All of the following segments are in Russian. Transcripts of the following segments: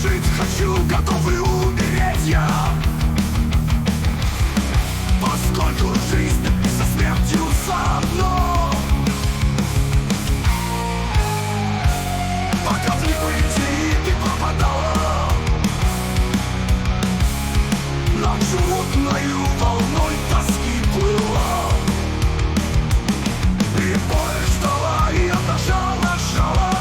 жить хочу, готов и умереть я. Поскольку жизнь со смертью заодно. Пока ты пойти, ты пропадала над животною волной тоски плыла. И боль ждала, и отражала жала,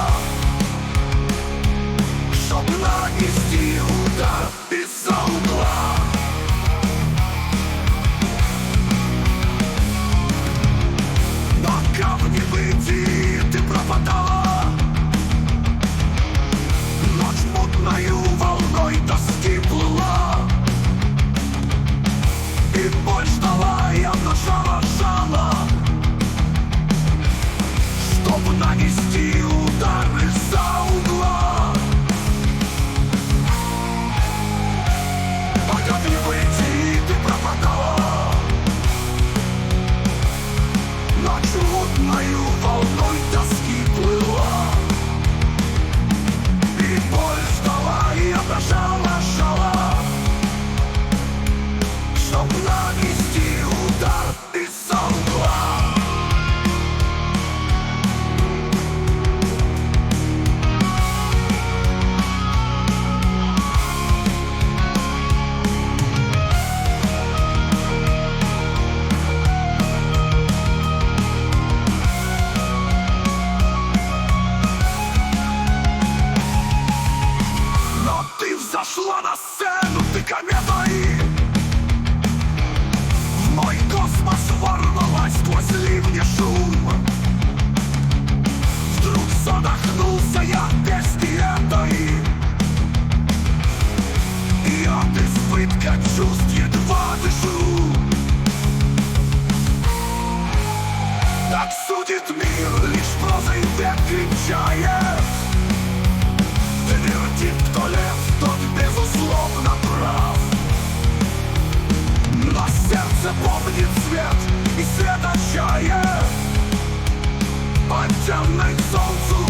чтоб нанести удар из-за угла. На камне выйти, ты пропадала над жмутною волной тоски плыла. И боль ждала, и отражала жала, чтоб нанести удар из-за угла. Пока ты выйти, ты пропадала над животною волной тоски плыла. И боль ждала, и отражала жала, чтоб нанести удар из-за угла. Но ты взошла на сцену, ты кометой в мой космос ворвалась сквозь ливни шум. Вдруг задохнулся я в песне этой, и от избытка чувств едва дышу. Так судит мир, лишь прозой век кричает. Твердит, кто лев, тот безусловно прав. Но сердце помнит цвет и свет отчаяет, подтянет к солнцу